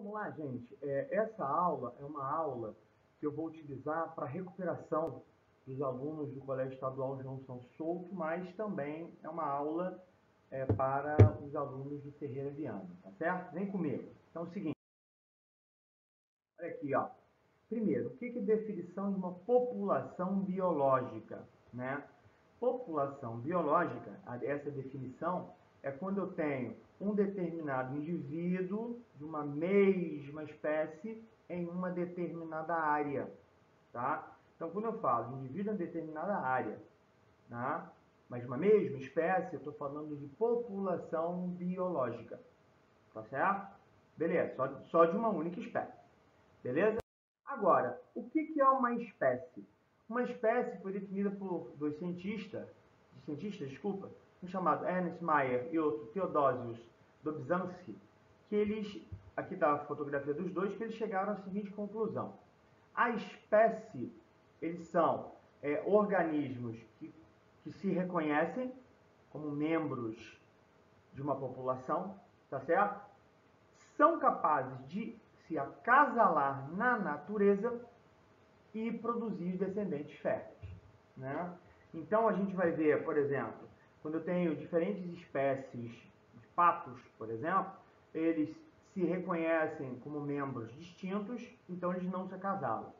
Vamos lá, gente. Essa aula é uma aula que eu vou utilizar para recuperação dos alunos do Colégio Estadual João São Souto, mas também é uma aula para os alunos do Ferreira Viana, tá certo? Vem comigo. Então é o seguinte, olha aqui, ó. Primeiro, o que é definição de uma população biológica, né? População biológica, essa definição é quando eu tenho um determinado indivíduo de uma mesma espécie em uma determinada área, tá? Então, quando eu falo de indivíduo em determinada área, tá? Mas uma mesma espécie, eu estou falando de população biológica, tá certo? Beleza, só de uma única espécie, beleza? Agora, o que é uma espécie? Uma espécie foi definida por dois cientistas, um chamado Ernst Mayr e outro Theodosius Dobzhansky, que eles, aqui está a fotografia dos dois, que eles chegaram à seguinte conclusão. A espécie, eles são organismos que se reconhecem como membros de uma população, tá certo? São capazes de se acasalar na natureza e produzir descendentes férteis, né? Então a gente vai ver, por exemplo, quando eu tenho diferentes espécies de patos, por exemplo, eles se reconhecem como membros distintos, então eles não se acasalam.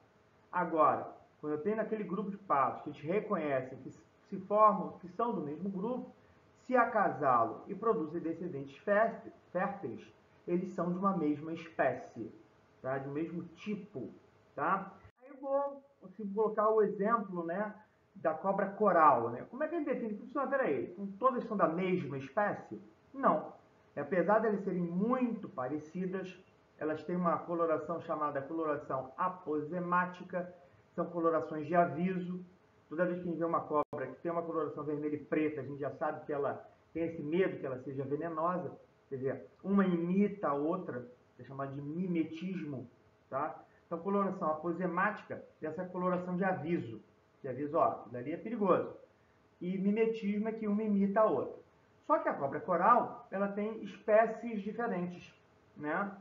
Agora, quando eu tenho naquele grupo de patos que eles reconhecem que se formam, que são do mesmo grupo, se acasalam e produzem descendentes férteis, eles são de uma mesma espécie, tá? De um mesmo tipo, tá? Aí eu vou colocar o exemplo, né, da cobra coral, né? Como é que ele define? Professor, peraí, todas são da mesma espécie? Não. Apesar de elas serem muito parecidas, elas têm uma coloração chamada coloração aposemática, são colorações de aviso. Toda vez que a gente vê uma cobra que tem uma coloração vermelha e preta, a gente já sabe que ela tem esse medo que ela seja venenosa. Quer dizer, uma imita a outra, é chamado de mimetismo, tá? Então, coloração aposemática é essa coloração de aviso. De aviso, ó, isso dali é perigoso. E mimetismo é que uma imita a outra. Só que a cobra coral, ela tem espécies diferentes, né?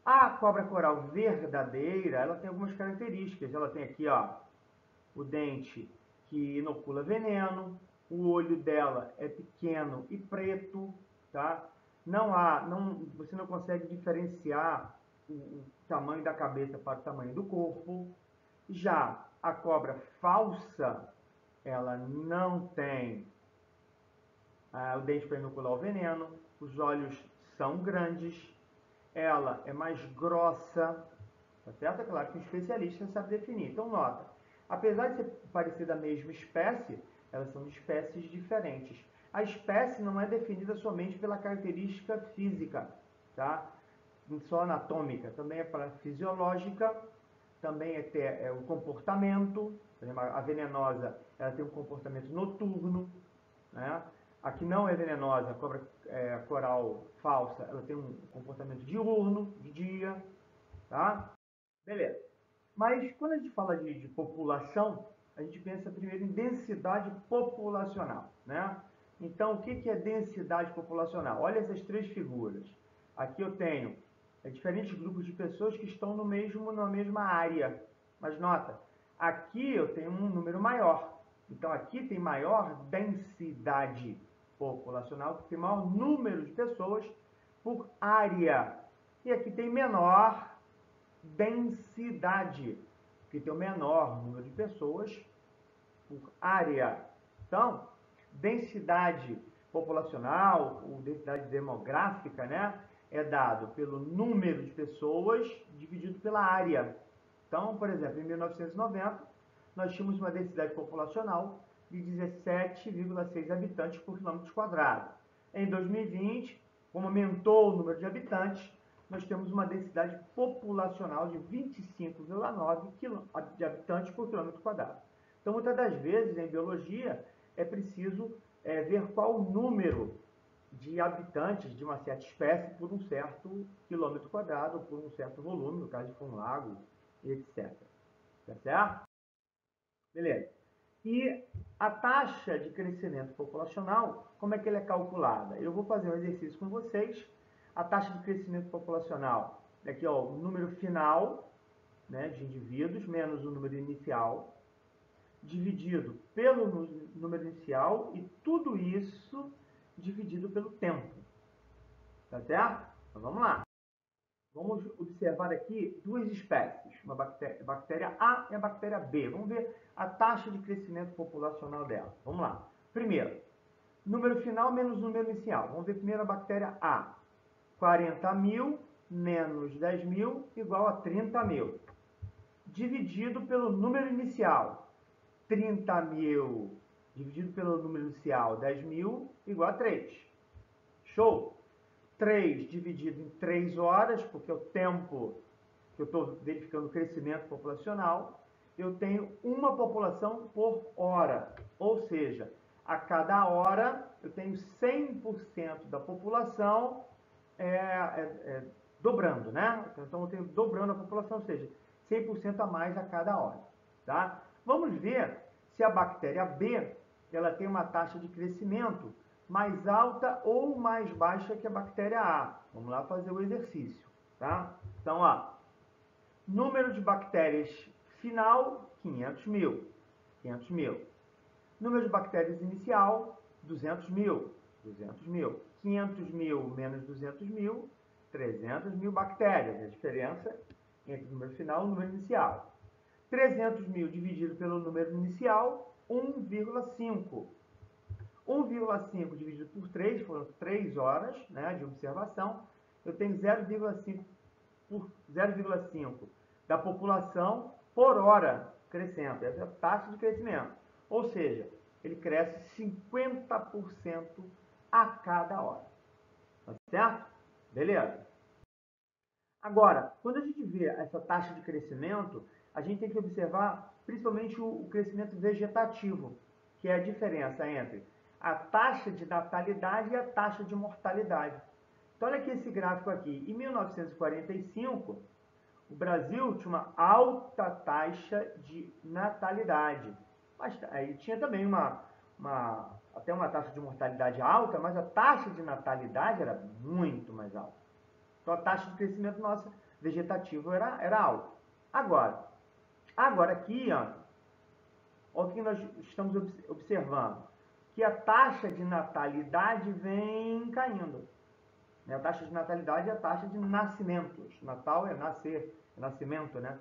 A cobra coral verdadeira, ela tem algumas características. Ela tem aqui, ó, o dente que inocula veneno, o olho dela é pequeno e preto, tá? Você não consegue diferenciar o tamanho da cabeça para o tamanho do corpo. Já a cobra falsa, ela não tem o dente para inocular o veneno, os olhos são grandes, ela é mais grossa, tá certo? É claro que um especialista sabe definir. Então, nota, apesar de ser parecer da mesma espécie, elas são de espécies diferentes. A espécie não é definida somente pela característica física, tá? Só anatômica, também é para fisiológica, também é o comportamento. Por exemplo, a venenosa, ela tem um comportamento noturno, né? A que não é venenosa, a cobra coral falsa, ela tem um comportamento diurno, de dia, tá? Beleza. Mas quando a gente fala de população, a gente pensa primeiro em densidade populacional, né? Então, o que é densidade populacional? Olha essas três figuras. Aqui eu tenho diferentes grupos de pessoas que estão na mesma área. Mas nota, aqui eu tenho um número maior. Então, aqui tem maior densidade populacional, que tem maior número de pessoas por área. E aqui tem menor densidade, que tem o menor número de pessoas por área. Então, densidade populacional, ou densidade demográfica, né, é dado pelo número de pessoas dividido pela área. Então, por exemplo, em 1990, nós tínhamos uma densidade populacional de 17,6 habitantes por quilômetro quadrado. Em 2020, como aumentou o número de habitantes, nós temos uma densidade populacional de 25,9 de habitantes por quilômetro quadrado. Então, muitas das vezes, em biologia, é preciso ver qual o número de habitantes de uma certa espécie por um certo quilômetro quadrado, por um certo volume, no caso de um lago, etc. Tá certo? Beleza. E a taxa de crescimento populacional, como é que ela é calculada? Eu vou fazer um exercício com vocês. A taxa de crescimento populacional, aqui, ó, o número final, né, de indivíduos menos o número inicial, dividido pelo número inicial e tudo isso dividido pelo tempo. Tá certo? Então vamos lá. Vamos observar aqui duas espécies, uma bactéria A e a bactéria B. Vamos ver a taxa de crescimento populacional dela. Vamos lá. Primeiro, número final menos número inicial. Vamos ver primeiro a bactéria A. 40.000 menos 10.000 igual a 30.000. Dividido pelo número inicial. 30.000 dividido pelo número inicial, 10.000 igual a 3. Show? 3 dividido em 3 horas, porque é o tempo que eu estou verificando o crescimento populacional, eu tenho uma população por hora. Ou seja, a cada hora eu tenho 100% da população dobrando, né? Então eu tenho dobrando a população, ou seja, 100% a mais a cada hora. Tá? Vamos ver se a bactéria B ela tem uma taxa de crescimento mais alta ou mais baixa que a bactéria A. Vamos lá fazer o exercício. Tá? Então, ó, número de bactérias final, 500.000. 500.000. Número de bactérias inicial, 200.000. 200.000. 500.000 menos 200.000, 300.000 bactérias. A diferença entre o número final e o número inicial. 300.000 dividido pelo número inicial, 1,5. 1,5 dividido por 3, foram 3 horas, né, de observação. Eu tenho 0,5 da população por hora crescendo. Essa é a taxa de crescimento. Ou seja, ele cresce 50% a cada hora. Tá certo? Beleza? Agora, quando a gente vê essa taxa de crescimento, a gente tem que observar principalmente o crescimento vegetativo, que é a diferença entre a taxa de natalidade e a taxa de mortalidade. Então, olha aqui esse gráfico aqui. Em 1945, o Brasil tinha uma alta taxa de natalidade. Mas aí tinha também até uma taxa de mortalidade alta, mas a taxa de natalidade era muito mais alta. Então, a taxa de crescimento nossa vegetativo era alta. Agora aqui, ó o que nós estamos observando, que a taxa de natalidade vem caindo. A taxa de natalidade é a taxa de nascimentos. Natal é nascer, é nascimento, né?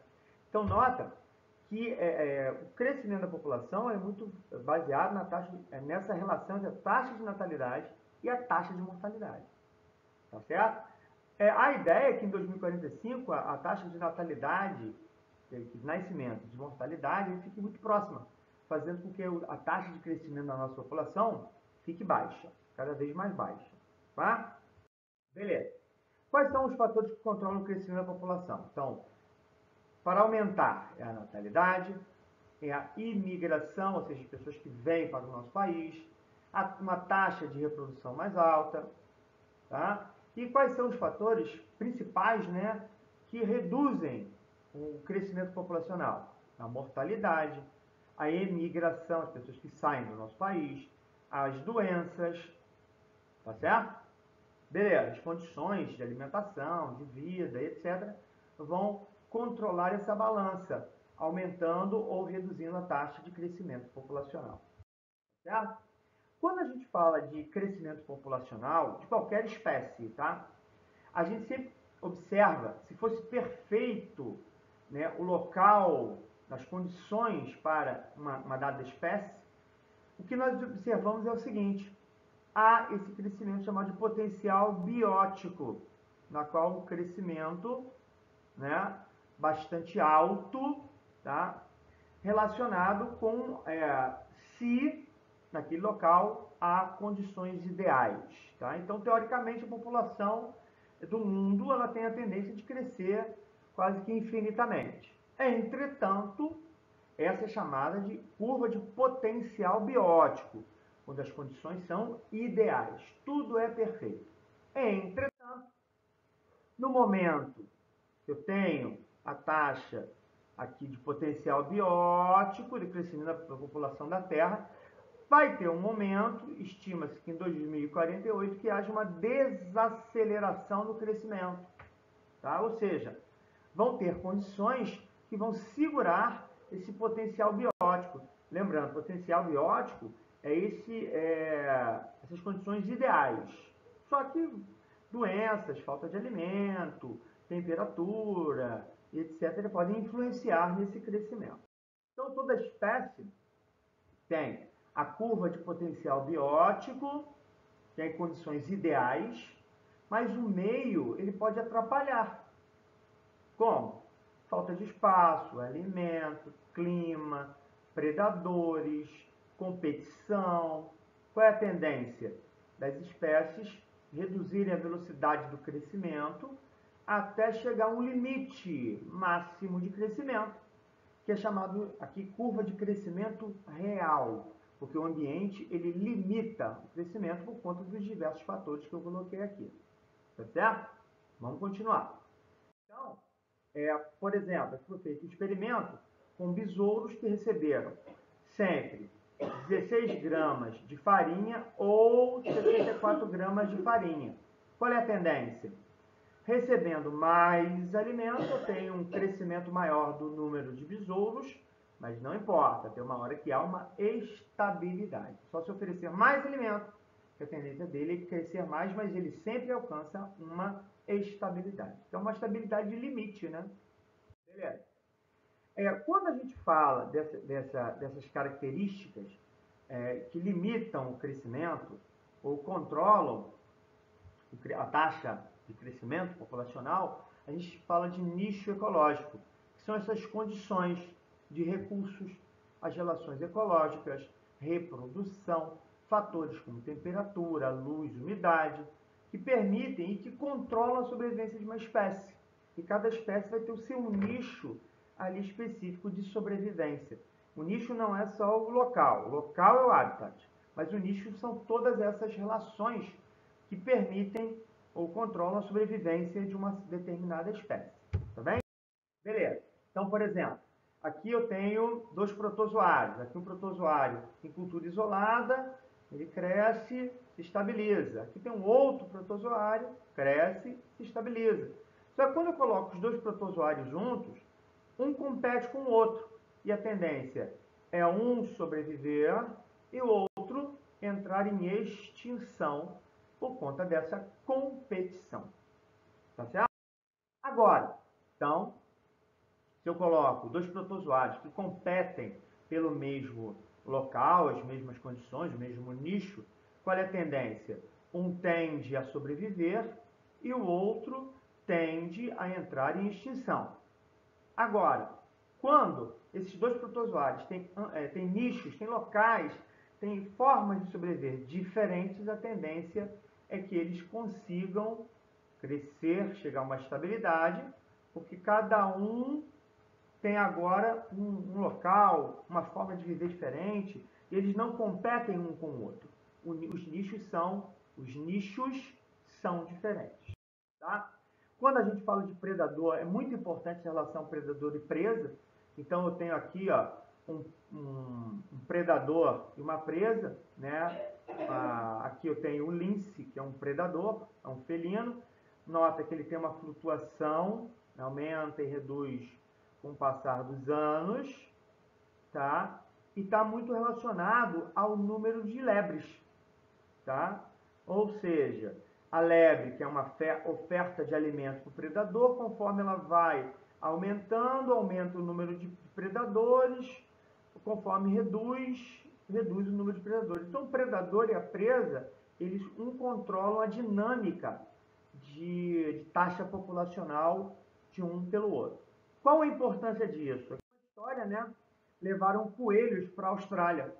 Então, nota que o crescimento da população é muito baseado nessa relação entre a taxa de natalidade e a taxa de mortalidade. Tá certo? A ideia é que em 2045 a taxa de natalidade, de nascimento e de mortalidade, fique muito próxima, fazendo com que a taxa de crescimento da nossa população fique baixa, cada vez mais baixa. Tá? Beleza. Quais são os fatores que controlam o crescimento da população? Então, para aumentar é a natalidade, é a imigração, ou seja, as pessoas que vêm para o nosso país, uma taxa de reprodução mais alta. Tá? E quais são os fatores principais, né, que reduzem o crescimento populacional? A mortalidade, a emigração, as pessoas que saem do nosso país, as doenças, tá certo? Beleza, as condições de alimentação, de vida, etc., vão controlar essa balança, aumentando ou reduzindo a taxa de crescimento populacional. Certo? Quando a gente fala de crescimento populacional, de qualquer espécie, tá? A gente sempre observa, se fosse perfeito, né, o local, as condições para uma dada espécie, o que nós observamos é o seguinte: há esse crescimento chamado de potencial biótico, na qual o crescimento, né, bastante alto, tá, relacionado com se naquele local há condições ideais. Tá? Então, teoricamente, a população do mundo ela tem a tendência de crescer quase que infinitamente. Entretanto, essa é chamada de curva de potencial biótico, quando as condições são ideais. Tudo é perfeito. Entretanto, no momento que eu tenho a taxa aqui de potencial biótico, de crescimento da população da Terra, vai ter um momento, estima-se que em 2048, que haja uma desaceleração no crescimento. tá? Ou seja, vão ter condições que vão segurar esse potencial biótico. Lembrando, potencial biótico essas condições ideais. Só que doenças, falta de alimento, temperatura, etc., podem influenciar nesse crescimento. Então, toda espécie tem a curva de potencial biótico, tem condições ideais, mas o meio ele pode atrapalhar. Como? Falta de espaço, alimento, clima, predadores, competição. Qual é a tendência das espécies reduzirem a velocidade do crescimento até chegar a um limite máximo de crescimento, que é chamado aqui curva de crescimento real, porque o ambiente ele limita o crescimento por conta dos diversos fatores que eu coloquei aqui. Tá certo? Vamos continuar. Então, por exemplo, foi feito um experimento com besouros que receberam sempre 16 gramas de farinha ou 74 gramas de farinha. Qual é a tendência? Recebendo mais alimento, eu tenho um crescimento maior do número de besouros, mas não importa, tem uma hora que há uma estabilidade. Só se oferecer mais alimento, que a tendência dele é crescer mais, mas ele sempre alcança uma estabilidade. Então, uma estabilidade de limite, né? Beleza. Quando a gente fala dessas características que limitam o crescimento ou controlam a taxa de crescimento populacional, a gente fala de nicho ecológico, que são essas condições de recursos, as relações ecológicas, reprodução, fatores como temperatura, luz, umidade, que permitem e que controlam a sobrevivência de uma espécie. E cada espécie vai ter o seu nicho ali específico de sobrevivência. O nicho não é só o local é o habitat, mas o nicho são todas essas relações que permitem ou controlam a sobrevivência de uma determinada espécie. Tá bem? Beleza. Então, por exemplo, aqui eu tenho dois protozoários. Aqui um protozoário em cultura isolada, ele cresce, se estabiliza. Aqui tem um outro protozoário, cresce, se estabiliza. Só que quando eu coloco os dois protozoários juntos, um compete com o outro. E a tendência é um sobreviver e o outro entrar em extinção por conta dessa competição. Tá certo? Agora, então, se eu coloco dois protozoários que competem pelo mesmo local, as mesmas condições, o mesmo nicho, qual é a tendência? Um tende a sobreviver e o outro tende a entrar em extinção. Agora, quando esses dois protozoários têm nichos, têm locais, têm formas de sobreviver diferentes, a tendência é que eles consigam crescer, chegar a uma estabilidade, porque cada um tem agora um local, uma forma de viver diferente, e eles não competem um com o outro. Os nichos são diferentes. Tá? Quando a gente fala de predador, é muito importante a relação predador e presa. Então, eu tenho aqui um predador e uma presa, né? Aqui eu tenho o lince, que é um predador, é um felino. Nota que ele tem uma flutuação, aumenta e reduz com o passar dos anos, tá? E está muito relacionado ao número de lebres, tá? Ou seja, a lebre, que é uma oferta de alimento para o predador, conforme ela vai aumentando, aumenta o número de predadores, conforme reduz o número de predadores. Então, o predador e a presa, eles controlam a dinâmica de taxa populacional de um pelo outro. Qual a importância disso? Na história, né, levaram coelhos para a Austrália.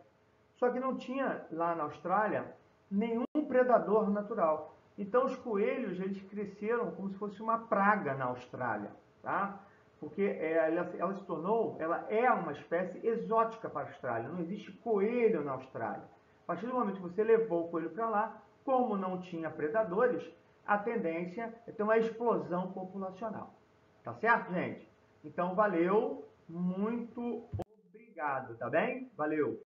Só que não tinha lá na Austrália nenhum predador natural. Então os coelhos eles cresceram como se fosse uma praga na Austrália, tá? Porque ela se tornou, ela é uma espécie exótica para a Austrália. Não existe coelho na Austrália. A partir do momento que você levou o coelho para lá, como não tinha predadores, a tendência é ter uma explosão populacional. Tá certo, gente? Então valeu, muito obrigado, tá bem? Valeu!